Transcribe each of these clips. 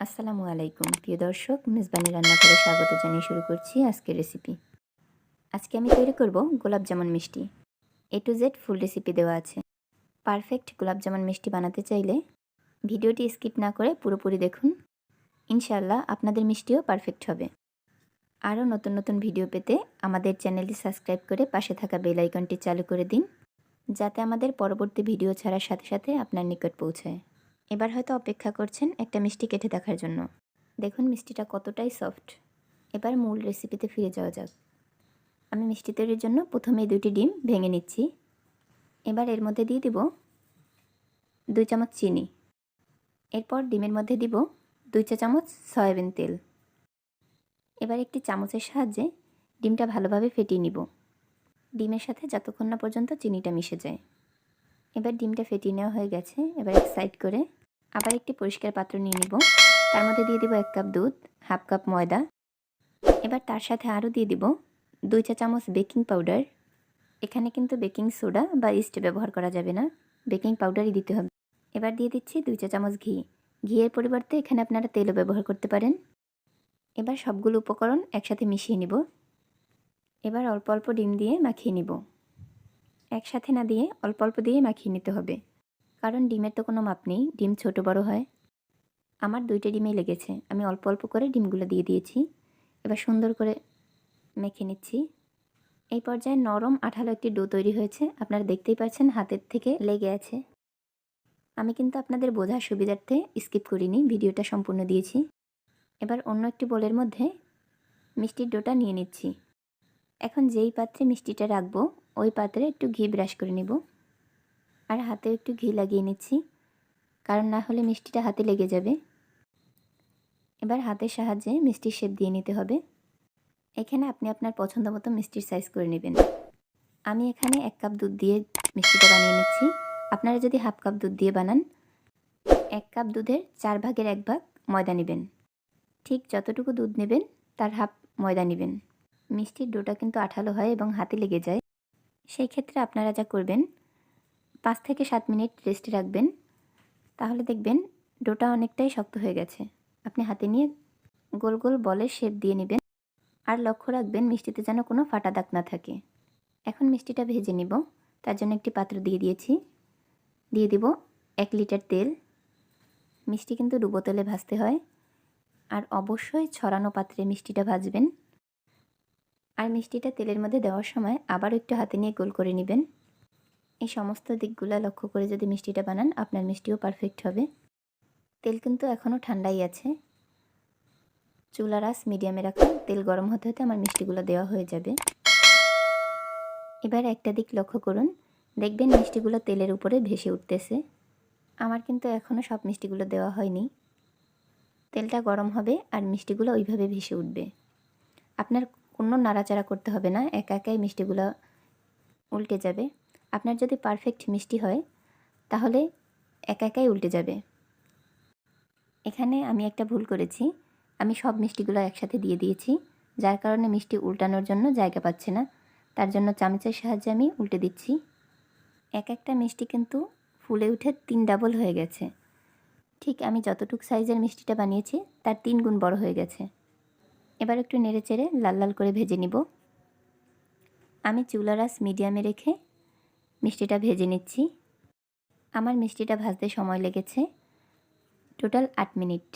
আসসালামু আলাইকুম প্রিয় দর্শক, মেজবানি রান্নাঘরে স্বাগত জানিয়ে শুরু করছি আজকের রেসিপি। আজকে আমি তৈরি করব গোলাপ জামুন মিষ্টি। A to Z full recipe দেওয়া আছে। পারফেক্ট গোলাপ জামুন মিষ্টি বানাতে চাইলে ভিডিওটি স্কিপ না করে পুরোপুরি দেখুন। ইনশাআল্লাহ আপনাদের মিষ্টিও পারফেক্ট হবে। আরও নতুন নতুন ভিডিও পেতে আমাদের চ্যানেলটি সাবস্ক্রাইব করে পাশে থাকা বেল আইকনটি চালু করে দিন, যাতে আমাদের পরবর্তী ভিডিও ছাড়ার সাথে সাথে আপনার নিকট পৌঁছায়। এবার হয়তো অপেক্ষা করছেন একটা মিষ্টি কেটে দেখার জন্য। দেখুন মিষ্টিটা কতটাই সফট। এবার মূল রেসিপিতে ফিরে যাওয়া যাক। আমি মিষ্টি তৈরির জন্য প্রথমে 2টি ডিম ভেঙে নিচ্ছি। এবার এর মধ্যে দিয়ে দিব 2 চামচ চিনি। এরপর ডিমের মধ্যে দিব 2 চা চামচ সয়াবিন তেল। এবার একটি চামচের সাহায্যে ডিমটা ভালোভাবে ফেটিয়ে নিব, ডিমের সাথে যতক্ষণ না পর্যন্ত চিনিটা মিশে যায়। এবার ডিমটা ফেটিয়ে নেওয়া হয়ে গেছে। এবার এক সাইড করে আবার একটি পরিষ্কার পাত্র নিয়ে নিব। তার মধ্যে দিয়ে দিব 1 কাপ দুধ, হাফ কাপ ময়দা। এবার তার সাথে আরও দিয়ে দিব 2 চা চামচ বেকিং পাউডার। এখানে কিন্তু বেকিং সোডা বা ইস্ট ব্যবহার করা যাবে না, বেকিং পাউডারই দিতে হবে। এবার দিয়ে দিচ্ছি 2 চা চামচ ঘি। ঘিয়ের পরিবর্তে এখানে আপনারা তেলও ব্যবহার করতে পারেন। এবার সবগুলো উপকরণ একসাথে মিশিয়ে নিব। এবার অল্প অল্প ডিম দিয়ে মাখিয়ে নিব। একসাথে না দিয়ে অল্প অল্প দিয়ে মাখিয়ে নিতে হবে, কারণ ডিমের তো কোনো মাপ নেই, ডিম ছোট বড় হয়। আমার 2টা ডিমই লেগেছে, আমি অল্প অল্প করে ডিমগুলো দিয়ে দিয়েছি। এবার সুন্দর করে মেখে নিচ্ছি। এই পর্যায়ে নরম আঠালো একটি ডো তৈরি হয়েছে। আপনারা দেখতেই পাচ্ছেন হাতের থেকে লেগে আছে। আমি কিন্তু আপনাদের বোঝার সুবিধার্থে স্কিপ করিনি, ভিডিওটা সম্পূর্ণ দিয়েছি। এবার অন্য একটি বোলের মধ্যে মিষ্টির ডোটা নিয়ে নিচ্ছি। এখন যেই পাত্রে মিষ্টিটা রাখবো ওই পাত্রে একটু ঘি ব্রাশ করে নেব, আর হাতেও একটু ঘি লাগিয়ে নিচ্ছি, কারণ না হলে মিষ্টিটা হাতে লেগে যাবে। এবার হাতের সাহায্যে মিষ্টির শেপ দিয়ে নিতে হবে। এখানে আপনি আপনার পছন্দ মতো মিষ্টির সাইজ করে নেবেন। আমি এখানে 1 কাপ দুধ দিয়ে মিষ্টিটা বানিয়ে নিচ্ছি। আপনারা যদি হাফ কাপ দুধ দিয়ে বানান, 1 কাপ দুধের 4 ভাগের 1 ভাগ ময়দা নেবেন। ঠিক যতটুকু দুধ নেবেন তার হাফ ময়দা নেবেন। মিষ্টির ডোটা কিন্তু আঠালো হয় এবং হাতে লেগে যায়। সেই ক্ষেত্রে আপনারা যা করবেন, 5 থেকে 7 মিনিট রেস্টে রাখবেন। তাহলে দেখবেন ডোটা অনেকটাই শক্ত হয়ে গেছে। আপনি হাতে নিয়ে গোল গোল বলের শেপ দিয়ে নেবেন, আর লক্ষ্য রাখবেন মিষ্টিতে যেন কোনো ফাটা দাগ না থাকে। এখন মিষ্টিটা ভেজে নিব। তার জন্য একটি পাত্র দিয়ে দিয়েছি। দিয়ে দিব 1 লিটার তেল। মিষ্টি কিন্তু ডুবো তেলে ভাজতে হয়, আর অবশ্যই ছড়ানো পাত্রে মিষ্টিটা ভাজবেন। আর মিষ্টিটা তেলের মধ্যে দেওয়ার সময় আবার একটু হাতে নিয়ে গোল করে নেবেন। এই সমস্ত দিকগুলো লক্ষ্য করে যদি মিষ্টিটা বানান, আপনার মিষ্টিও পারফেক্ট হবে। তেল কিন্তু এখনও ঠান্ডাই আছে। চুলার আঁচ মিডিয়ামে রাখা। তেল গরম হতে হতে আমার মিষ্টিগুলো দেওয়া হয়ে যাবে। এবার একটা দিক লক্ষ্য করুন, দেখবেন মিষ্টিগুলো তেলের উপরে ভেসে উঠতেছে। আমার কিন্তু এখনও সব মিষ্টিগুলো দেওয়া হয়নি। তেলটা গরম হবে আর মিষ্টিগুলো ওইভাবে ভেসে উঠবে। আপনার কোনো নাড়াচাড়া করতে হবে না, একা একাই মিষ্টিগুলো উল্টে যাবে। আপনার যদি পারফেক্ট মিষ্টি হয় তাহলে একা একাই উল্টে যাবে। এখানে আমি একটা ভুল করেছি, আমি সব মিষ্টিগুলো একসাথে দিয়ে দিয়েছি, যার কারণে মিষ্টি উল্টানোর জন্য জায়গা পাচ্ছে না। তার জন্য চামচের সাহায্যে আমি উল্টে দিচ্ছি। এক একটা মিষ্টি কিন্তু ফুলে উঠে 3 ডাবল হয়ে গেছে। ঠিক আমি যতটুকু সাইজের মিষ্টিটা বানিয়েছি তার 3 গুণ বড় হয়ে গেছে। এবার একটু নেড়ে চেড়ে লাল লাল করে ভেজে নিব। আমি চুলার আঁচ মিডিয়ামে রেখে মিষ্টিটা ভেজে নিচ্ছি। আমার মিষ্টিটা ভাজতে সময় লেগেছে টোটাল 8 মিনিট।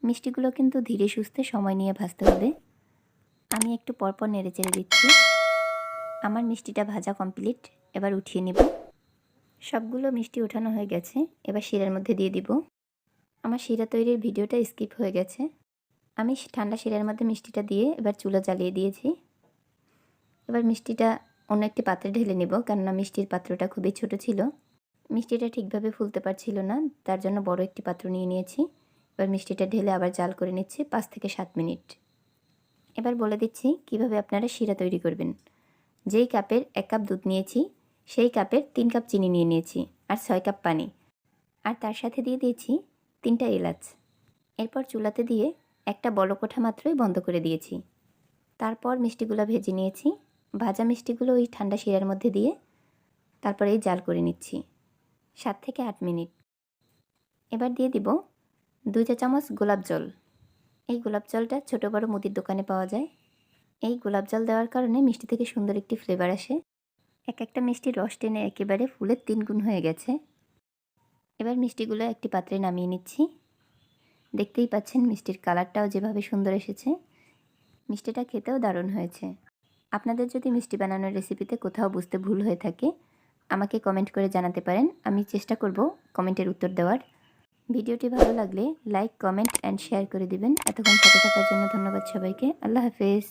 মিষ্টিগুলো কিন্তু ধীরে সুস্থে সময় নিয়ে ভাজতে হবে। আমি একটু পরপর নেড়ে চেড়ে দিচ্ছি। আমার মিষ্টিটা ভাজা কমপ্লিট। এবার উঠিয়ে নিব। সবগুলো মিষ্টি ওঠানো হয়ে গেছে। এবার শিরার মধ্যে দিয়ে দিব। আমার শিরা তৈরির ভিডিওটা স্কিপ হয়ে গেছে। আমি ঠান্ডা শিরার মধ্যে মিষ্টিটা দিয়ে এবার চুলা জ্বালিয়ে দিয়েছি। এবার মিষ্টিটা অন্য একটি পাত্রে ঢেলে নেব, কেননা মিষ্টির পাত্রটা খুবই ছোট ছিল। মিষ্টিটা ঠিকভাবে ফুলতে পারছিল না, তার জন্য বড় একটি পাত্র নিয়ে নিয়েছি। এবার মিষ্টিটা ঢেলে আবার জাল করে নিচ্ছি 5 থেকে 7 মিনিট। এবার বলে দিচ্ছি কিভাবে আপনারা শিরা তৈরি করবেন। যেই কাপের 1 কাপ দুধ নিয়েছি সেই কাপের 3 কাপ চিনি নিয়ে নিয়েছি, আর 6 কাপ পানি, আর তার সাথে দিয়ে দিয়েছি 3টা এলাচ। এরপর চুলাতে দিয়ে একটা বলকোঠা মাত্রই বন্ধ করে দিয়েছি। তারপর মিষ্টিগুলো ভেজে নিয়েছি। ভাজা মিষ্টিগুলো ওই ঠান্ডা শিরার মধ্যে দিয়ে তারপরে এই জাল করে নিচ্ছি 7 থেকে 8 মিনিট। এবার দিয়ে দিব 2 চা চামচ গোলাপ জল। এই গোলাপ জলটা ছোট বড় মুদির দোকানে পাওয়া যায়। এই গোলাপ জল দেওয়ার কারণে মিষ্টি থেকে সুন্দর একটি ফ্লেভার আসে। একটা মিষ্টির রস টেনে একেবারে ফুলের 3 গুণ হয়ে গেছে। এবার মিষ্টিগুলো একটি পাত্রে নামিয়ে নিচ্ছি। দেখতেই পাচ্ছেন মিষ্টির কালারটাও যেভাবে সুন্দর এসেছে। মিষ্টিটা খেতেও দারুণ হয়েছে। আপনাদের যদি মিষ্টি বানানোর রেসিপিতে কোথাও বুঝতে ভুল হয়ে থাকে আমাকে কমেন্ট করে জানাতে পারেন। আমি চেষ্টা করব কমেন্টের উত্তর দেওয়ার। ভিডিওটি ভালো লাগলে লাইক, কমেন্ট অ্যান্ড শেয়ার করে দিবেন। এতক্ষণ সাথে থাকার জন্য ধন্যবাদ সবাইকে। আল্লাহ হাফেজ।